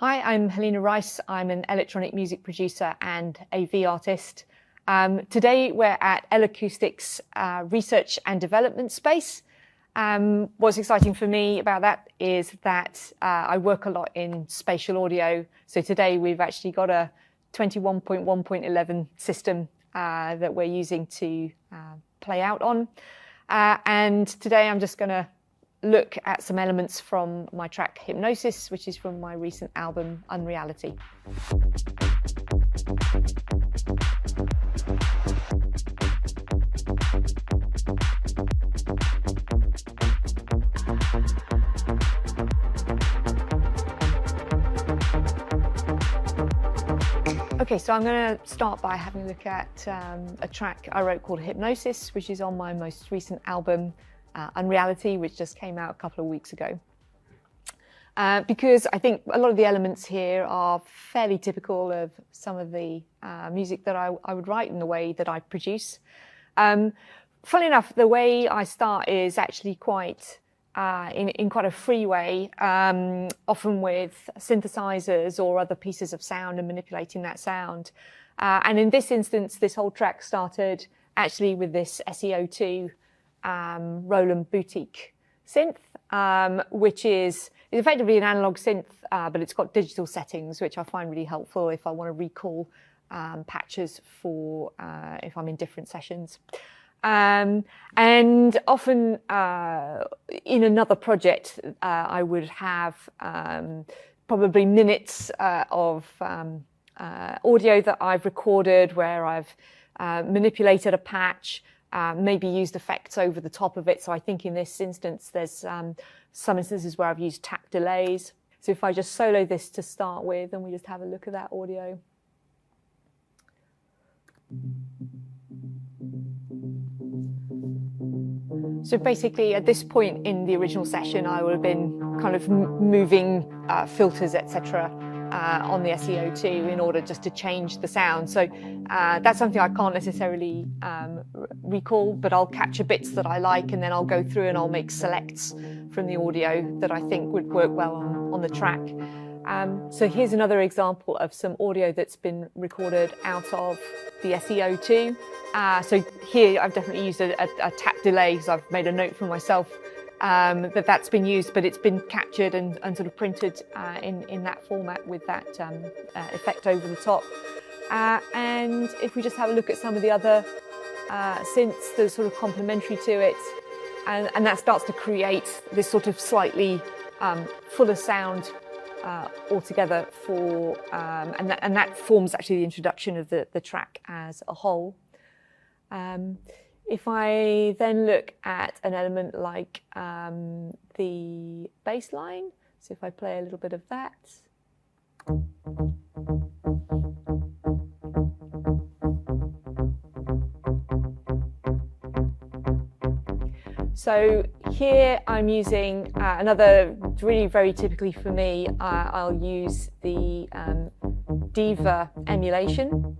Hi, I'm Halina Rice. I'm an electronic music producer and AV artist. Today we're at L-Acoustics Research and Development Space. What's exciting for me about that is that I work a lot in spatial audio. So today we've actually got a 21.1.11 system that we're using to play out on. And today I'm just going to look at some elements from my track Hypnosis, which is from my recent album Unreality. Okay, so I'm going to start by having a look at a track I wrote called Hypnosis, which is on my most recent album Unreality, which just came out a couple of weeks ago. Because I think a lot of the elements here are fairly typical of some of the music that I would write in the way that I produce. Funnily enough, the way I start is actually quite in quite a free way, often with synthesizers or other pieces of sound and manipulating that sound. And in this instance, this whole track started actually with this SE02 Roland Boutique synth, which is effectively an analog synth, but it's got digital settings, which I find really helpful if I want to recall patches for if I'm in different sessions. And often in another project, I would have probably minutes of audio that I've recorded where I've manipulated a patch, maybe used effects over the top of it. So I think in this instance, there's some instances where I've used tap delays. So if I just solo this to start with, and we just have a look at that audio. So basically at this point in the original session, I would have been kind of moving filters, etc. On the SE02 in order just to change the sound. So that's something I can't necessarily recall, but I'll capture bits that I like, and then I'll go through and I'll make selects from the audio that I think would work well on the track. So here's another example of some audio that's been recorded out of the SE02. So here I've definitely used a tap delay, because I've made a note for myself that's been used, but it's been captured and sort of printed in that format with that effect over the top. And if we just have a look at some of the other synths that are sort of complementary to it, and that starts to create this sort of slightly fuller sound altogether for, and that forms actually the introduction of the track as a whole. If I then look at an element like the bass line, so if I play a little bit of that. So here I'm using another, really very typically for me, I'll use the Diva emulation.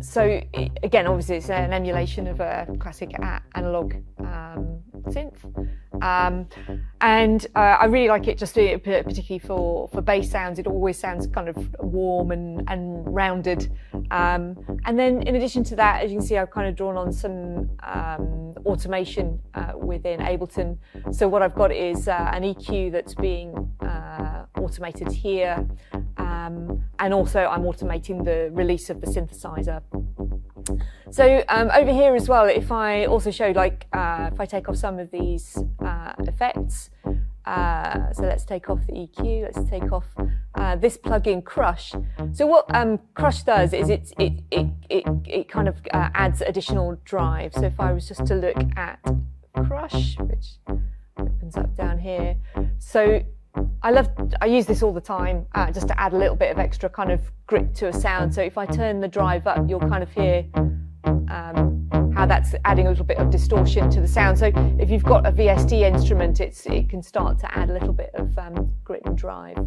So again, obviously it's an emulation of a classic analog synth. And I really like it just particularly for bass sounds. It always sounds kind of warm and rounded. And then in addition to that, as you can see, I've kind of drawn on some automation within Ableton. So what I've got is an EQ that's being automated here. And also I'm automating the release of the synthesizer. So over here as well, if I also showed, like, if I take off some of these effects, so let's take off the EQ, let's take off this plugin Crush. So what Crush does is it kind of adds additional drive. So if I was just to look at Crush, which opens up down here, so I use this all the time just to add a little bit of extra kind of grit to a sound. So if I turn the drive up, you'll kind of hear how that's adding a little bit of distortion to the sound. So if you've got a VST instrument, it can start to add a little bit of grit and drive.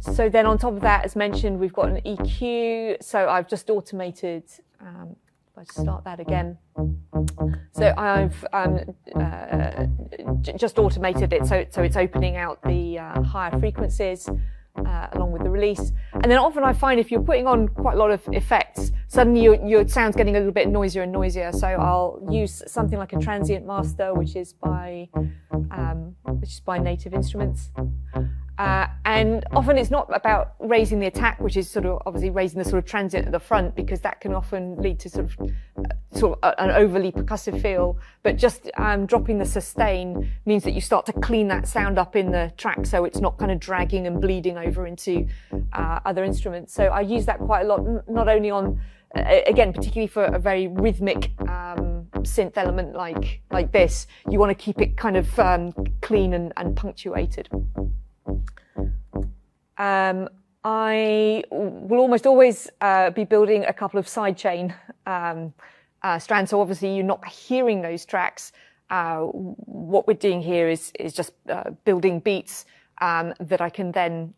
So then on top of that, as mentioned, we've got an EQ. So I've just automated, if I start that again. So I've just automated it so it's opening out the higher frequencies along with the release. And then often I find if you're putting on quite a lot of effects, suddenly your sound's getting a little bit noisier and noisier. So I'll use something like a transient master, which is by Native Instruments. And often it's not about raising the attack, which is sort of obviously raising the sort of transient at the front, because that can often lead to sort of an overly percussive feel. But just dropping the sustain means that you start to clean that sound up in the track, so it's not kind of dragging and bleeding over into other instruments. So I use that quite a lot, not only on, again, particularly for a very rhythmic synth element like this. You want to keep it kind of clean and punctuated. I will almost always be building a couple of sidechain strands. So obviously you're not hearing those tracks. What we're doing here is just building beats that I can then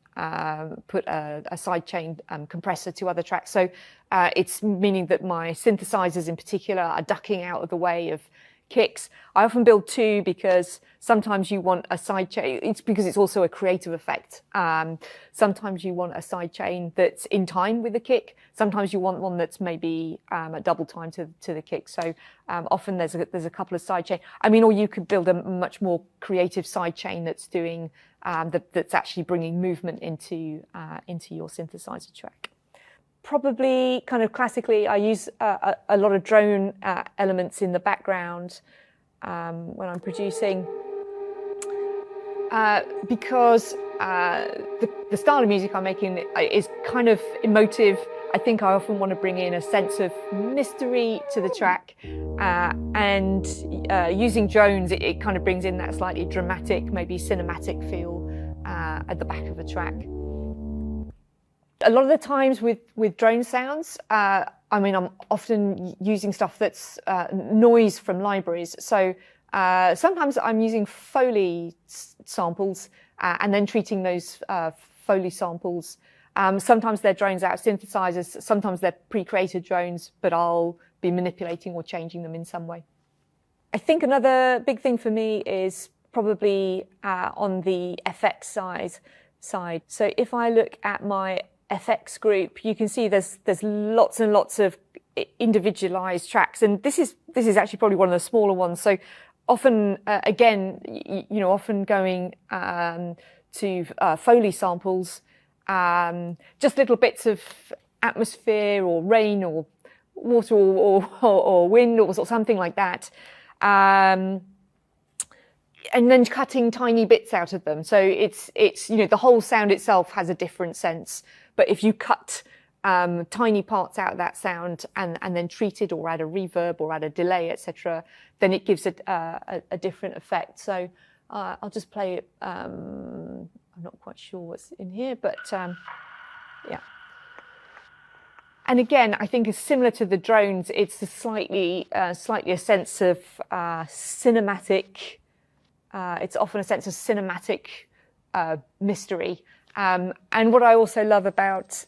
put a sidechain compressor to other tracks. So it's meaning that my synthesizers in particular are ducking out of the way of kicks. I often build two because sometimes you want a sidechain. It's because it's also a creative effect. Sometimes you want a sidechain that's in time with the kick. Sometimes you want one that's maybe at double time to the kick. So often there's a couple of sidechain. I mean, or you could build a much more creative sidechain that's doing that's actually bringing movement into your synthesizer track. Probably kind of classically, I use a lot of drone elements in the background when I'm producing, because the style of music I'm making is kind of emotive. I think I often want to bring in a sense of mystery to the track, and using drones, it kind of brings in that slightly dramatic, maybe cinematic feel at the back of the track. A lot of the times with drone sounds, I mean, I'm often using stuff that's noise from libraries. So sometimes I'm using Foley samples and then treating those Foley samples. Sometimes they're drones out of synthesizers, sometimes they're pre-created drones, but I'll be manipulating or changing them in some way. I think another big thing for me is probably on the FX side. So if I look at my FX group, you can see there's lots and lots of individualized tracks, and this is actually probably one of the smaller ones. So often, again, often going to Foley samples, just little bits of atmosphere or rain or water or wind or something like that. And then cutting tiny bits out of them. So it's the whole sound itself has a different sense. But if you cut tiny parts out of that sound and then treat it or add a reverb or add a delay, etc., then it gives it a different effect. So I'll just play it. I'm not quite sure what's in here, but yeah. And again, I think it's similar to the drones. It's slightly a sense of cinematic. It's often a sense of cinematic mystery. And what I also love about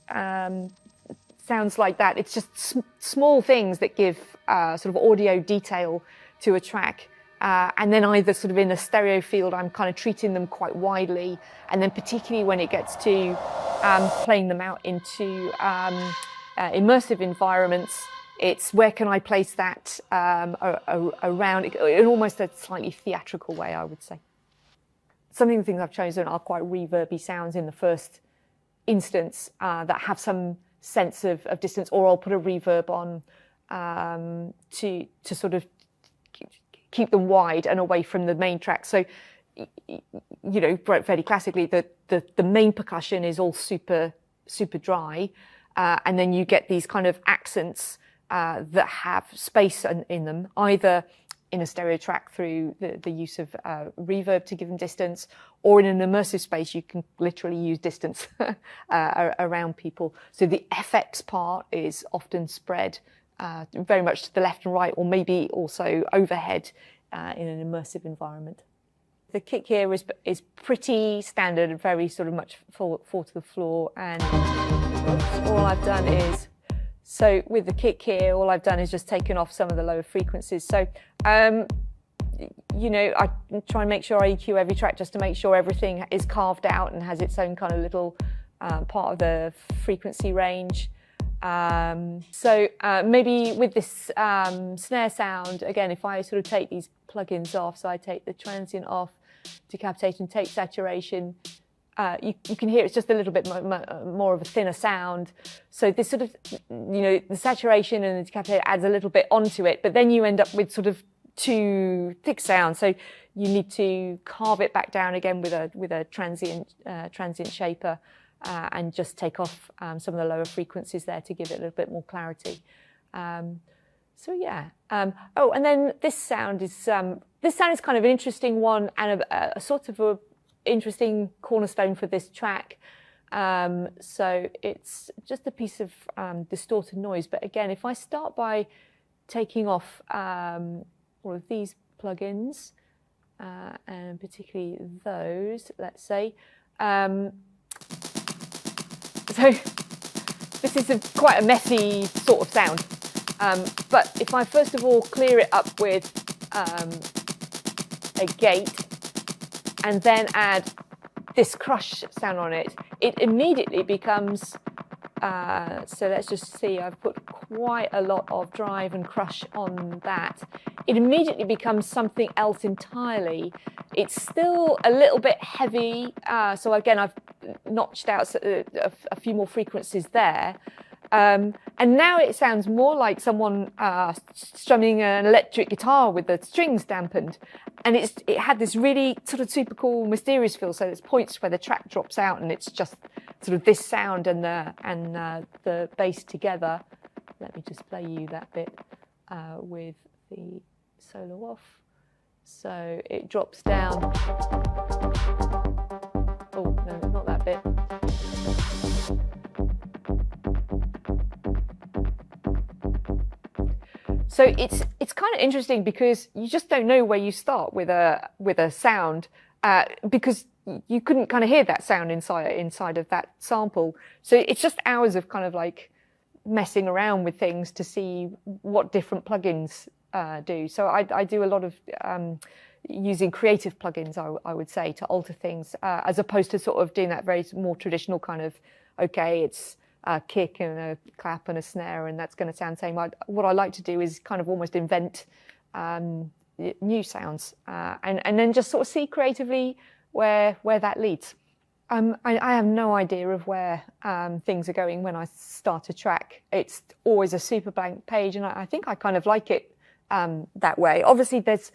sounds like that, it's just small things that give sort of audio detail to a track. And then either sort of in a stereo field, I'm kind of treating them quite widely. And then particularly when it gets to playing them out into immersive environments, it's where can I place that around in almost a slightly theatrical way, I would say. Some of the things I've chosen are quite reverby sounds in the first instance that have some sense of distance, or I'll put a reverb on to sort of keep them wide and away from the main track. So, fairly classically, the main percussion is all super dry, and then you get these kind of accents that have space in them, either in a stereo track through the use of reverb to give them distance, or in an immersive space, you can literally use distance around people. So the FX part is often spread very much to the left and right, or maybe also overhead in an immersive environment. The kick here is pretty standard and very sort of much fall to the floor, and all I've done is, so with the kick here, all I've done is just taken off some of the lower frequencies. So you know, I try and make sure I EQ every track just to make sure everything is carved out and has its own kind of little part of the frequency range. So maybe with this snare sound, again, if I sort of take these plugins off, so I take the transient off, decapitation, take saturation, you can hear it's just a little bit more of a thinner sound. So this sort of, you know, the saturation and the decapitation adds a little bit onto it, but then you end up with sort of too thick sound. So you need to carve it back down again with a transient shaper. And just take off some of the lower frequencies there to give it a little bit more clarity. So yeah. Oh, and then this sound is kind of an interesting one and a sort of a interesting cornerstone for this track. So it's just a piece of distorted noise. But again, if I start by taking off all of these plugins, and particularly those, let's say. So this is quite a messy sort of sound, but if I first of all clear it up with a gate and then add this crush sound on it, it immediately becomes, so let's just see, I've put quite a lot of drive and crush on that. It immediately becomes something else entirely. It's still a little bit heavy, so again, I've notched out a few more frequencies there. And now it sounds more like someone strumming an electric guitar with the strings dampened. And it had this really sort of super cool, mysterious feel. So there's points where the track drops out and it's just sort of this sound and the bass together. Let me just play you that bit with the solo off. So it drops down. Oh, no, not that bit. So it's kind of interesting because you just don't know where you start with a sound because you couldn't kind of hear that sound inside of that sample. So it's just hours of kind of like messing around with things to see what different plugins do. So I do a lot of using creative plugins, I would say, to alter things, as opposed to sort of doing that very more traditional kind of, okay, it's a kick and a clap and a snare and that's going to sound the same. What I like to do is kind of almost invent new sounds and then just sort of see creatively where that leads. I have no idea of where things are going when I start a track. It's always a super blank page, and I think I kind of like it that way. Obviously, there's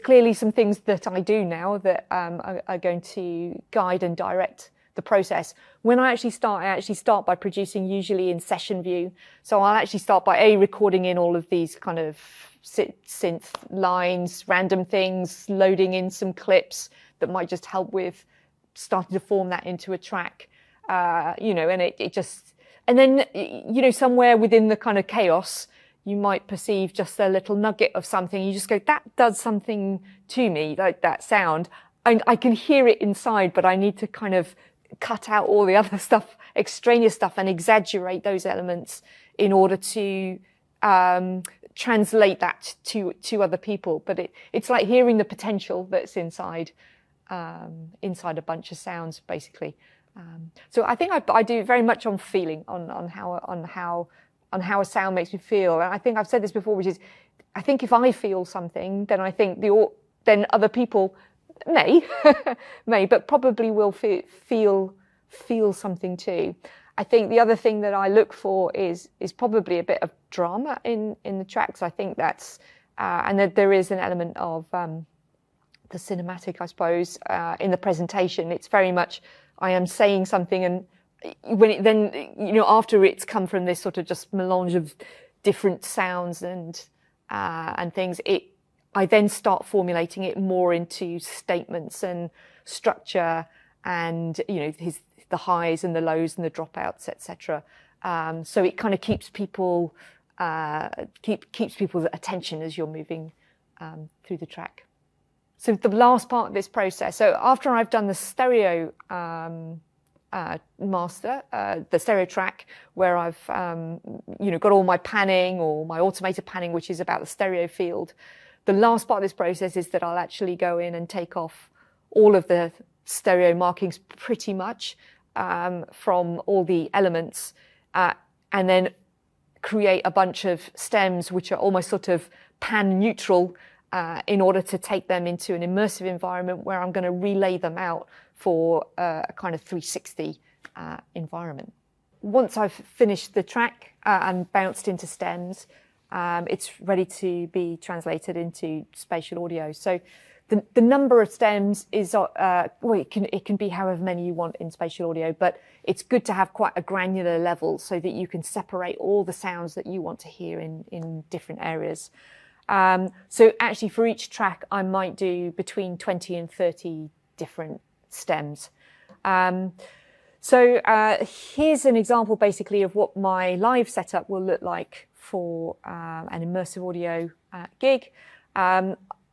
clearly some things that I do now that are going to guide and direct the process. When I actually start by producing usually in session view. So I'll actually start by recording in all of these kind of synth lines, random things, loading in some clips that might just help with starting to form that into a track, you know, and it just, and then, you know, somewhere within the kind of chaos, you might perceive just a little nugget of something. You just go, that does something to me, like that sound. I can hear it inside, but I need to kind of cut out all the other stuff, extraneous stuff, and exaggerate those elements in order to translate that to other people. But it's like hearing the potential that's inside a bunch of sounds, basically. So I think I do very much on feeling, on how a sound makes me feel. And I think I've said this before, which is, I think if I feel something, then I think then other people may, but probably will feel something too. I think the other thing that I look for is probably a bit of drama in the tracks. I think that's, and that there is an element of the cinematic, I suppose, in the presentation. It's very much, I am saying something, and then, you know, after it's come from this sort of just melange of different sounds and things, I then start formulating it more into statements and structure, and, you know, the highs and the lows and the dropouts, etc. So it kind of keeps people's attention as you're moving through the track. So the last part of this process, so after I've done the stereo master, the stereo track, where I've you know, got all my panning or my automated panning, which is about the stereo field, The last part of this process is that I'll actually go in and take off all of the stereo markings pretty much from all the elements, and then create a bunch of stems which are almost sort of pan neutral in order to take them into an immersive environment where I'm going to relay them out for a kind of 360 environment. Once I've finished the track and bounced into stems, it's ready to be translated into spatial audio. So the number of stems is, well, it can be however many you want in spatial audio, but it's good to have quite a granular level so that you can separate all the sounds that you want to hear in different areas. So actually for each track, I might do between 20 and 30 different stems. So here's an example basically of what my live setup will look like for an immersive audio gig.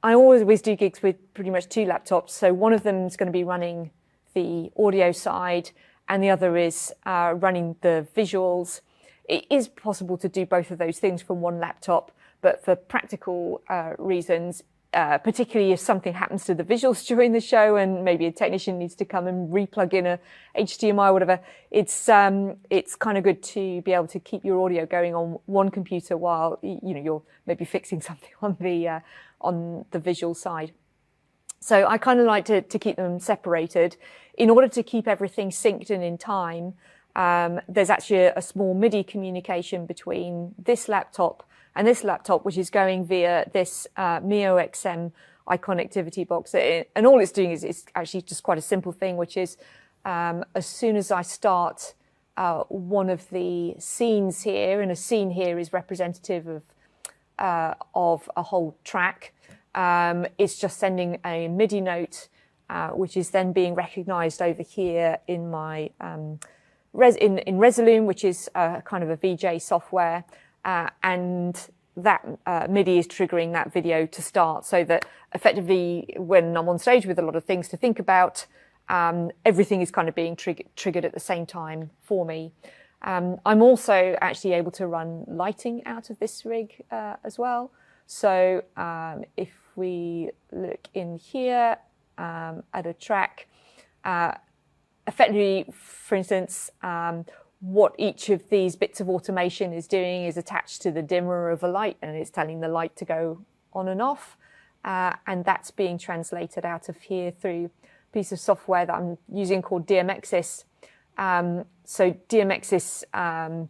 I always do gigs with pretty much two laptops. So one of them is going to be running the audio side and the other is running the visuals. It is possible to do both of those things from one laptop, but for practical reasons, particularly if something happens to the visuals during the show and maybe a technician needs to come and replug in a HDMI or whatever, it's kind of good to be able to keep your audio going on one computer while you're maybe fixing something on the visual side. So I kind of like to keep them separated. In order to keep everything synced and in time, there's actually a small MIDI communication between this laptop and this laptop, which is going via this Mio XM iConnectivity box. And all it's doing is actually just quite a simple thing, which is as soon as I start one of the scenes here, and a scene here is representative of a whole track, it's just sending a MIDI note, which is then being recognized over here in my in Resolume, which is kind of a VJ software. And that MIDI is triggering that video to start, so that effectively when I'm on stage with a lot of things to think about, everything is kind of being triggered at the same time for me. I'm also actually able to run lighting out of this rig as well. So if we look in here at a track, effectively, for instance, what each of these bits of automation is doing is attached to the dimmer of a light, and it's telling the light to go on and off. And that's being translated out of here through a piece of software that I'm using called DMXIS. So DMXIS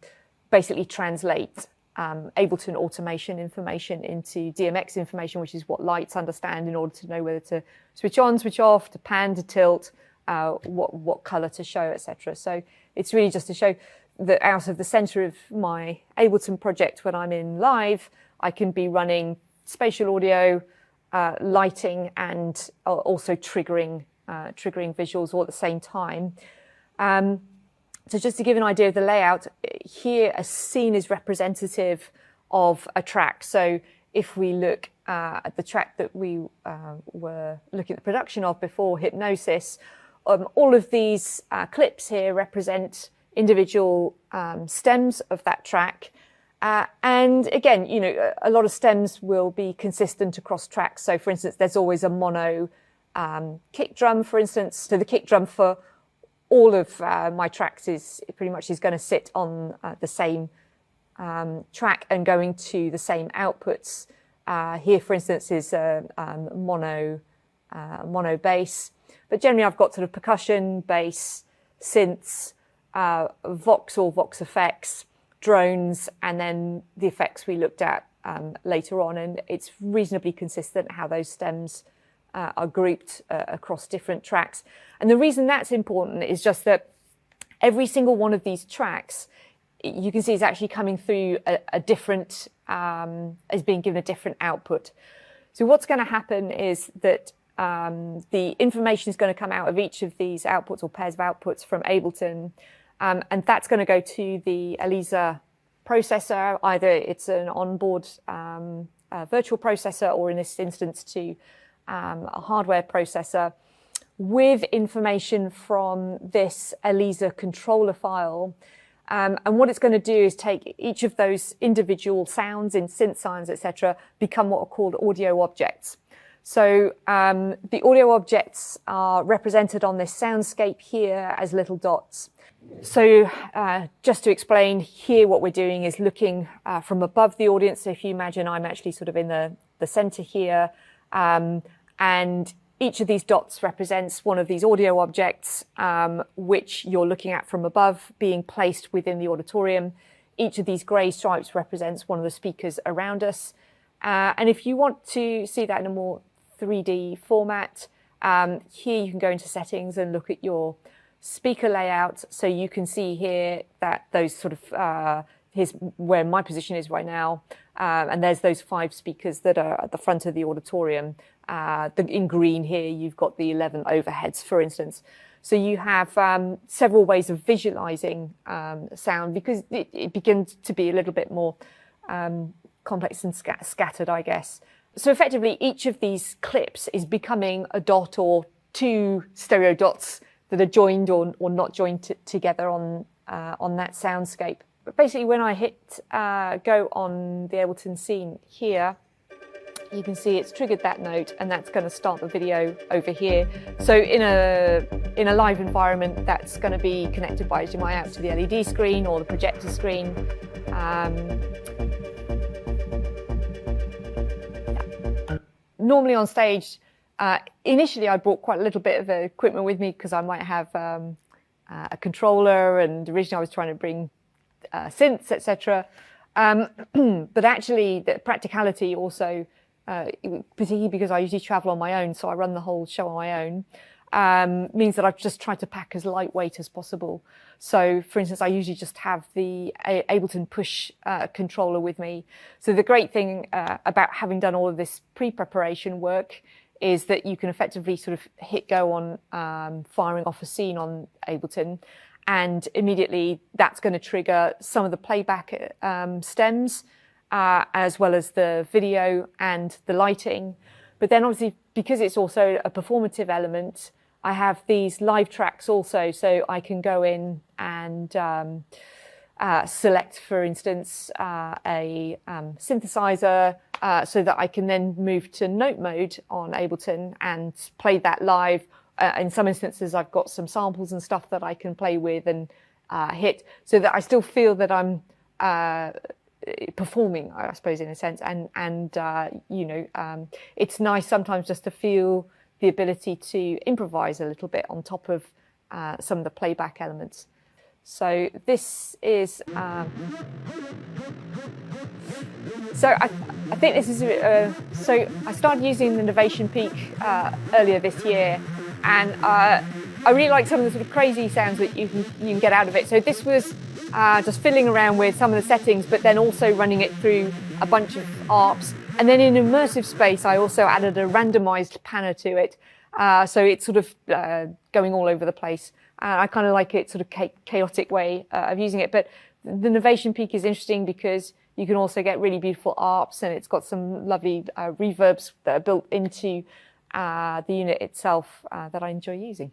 basically translates Ableton automation information into DMX information, which is what lights understand in order to know whether to switch on, switch off, to pan, to tilt, what color to show, etc. So it's really just to show that out of the center of my Ableton project, when I'm in live, I can be running spatial audio, lighting, and also triggering visuals all at the same time. So just to give an idea of the layout, here a scene is representative of a track. So if we look at the track that we were looking at the production of before, Hypnosis, all of these clips here represent individual stems of that track. And again, a lot of stems will be consistent across tracks. So for instance, there's always a mono kick drum, for instance. So the kick drum for all of my tracks is pretty much going to sit on the same track and going to the same outputs. Here, for instance, is a mono bass. But generally, I've got sort of percussion, bass, synths, Vox or Vox effects, drones, and then the effects we looked at later on. And it's reasonably consistent how those stems are grouped across different tracks. And the reason that's important is just that every single one of these tracks, you can see, is actually coming through a different, is being given a different output. So what's going to happen is that the information is going to come out of each of these outputs or pairs of outputs from Ableton, and that's going to go to the ELISA processor. Either it's an onboard virtual processor, or in this instance to a hardware processor, with information from this ELISA controller file. And what it's going to do is take each of those individual sounds in synth sounds, etc., become what are called audio objects. So the audio objects are represented on this soundscape here as little dots. So just to explain, here what we're doing is looking from above the audience. So if you imagine I'm actually sort of in the center here, and each of these dots represents one of these audio objects, which you're looking at from above, being placed within the auditorium. Each of these grey stripes represents one of the speakers around us. And if you want to see that in a more 3D format, here you can go into settings and look at your speaker layout. So you can see here that those sort of, here's where my position is right now. And there's those 5 speakers that are at the front of the auditorium. In green here, you've got the 11 overheads, for instance. So you have several ways of visualizing sound, because it begins to be a little bit more complex and scattered, I guess. So effectively, each of these clips is becoming a dot or 2 stereo dots that are joined or not joined together on that soundscape. But basically, when I hit go on the Ableton scene here, you can see it's triggered that note, and that's going to start the video over here. So in a live environment, that's going to be connected by HDMI out to the LED screen or the projector screen. Normally on stage, initially I brought quite a little bit of equipment with me because I might have a controller, and originally I was trying to bring synths, etc. But actually, the practicality also, particularly because I usually travel on my own, so I run the whole show on my own, means that I've just tried to pack as lightweight as possible. So, for instance, I usually just have the Ableton Push controller with me. So the great thing about having done all of this pre-preparation work is that you can effectively sort of hit go on firing off a scene on Ableton, and immediately that's going to trigger some of the playback stems, as well as the video and the lighting. But then obviously, because it's also a performative element, I have these live tracks also, so I can go in and select, for instance, a synthesizer, so that I can then move to note mode on Ableton and play that live. In some instances, I've got some samples and stuff that I can play with and hit, so that I still feel that I'm performing, I suppose, in a sense. And you know, it's nice sometimes just to feel the ability to improvise a little bit on top of some of the playback elements. So this is, so I think this is, so I started using the Novation Peak earlier this year, and I really like some of the sort of crazy sounds that you can get out of it. So this was just fiddling around with some of the settings, but then also running it through a bunch of ARPs. And then in immersive space, I also added a randomized panner to it. So it's sort of going all over the place. I kind of like it sort of chaotic way of using it. But the Novation Peak is interesting because you can also get really beautiful ARPs, and it's got some lovely reverbs that are built into the unit itself that I enjoy using.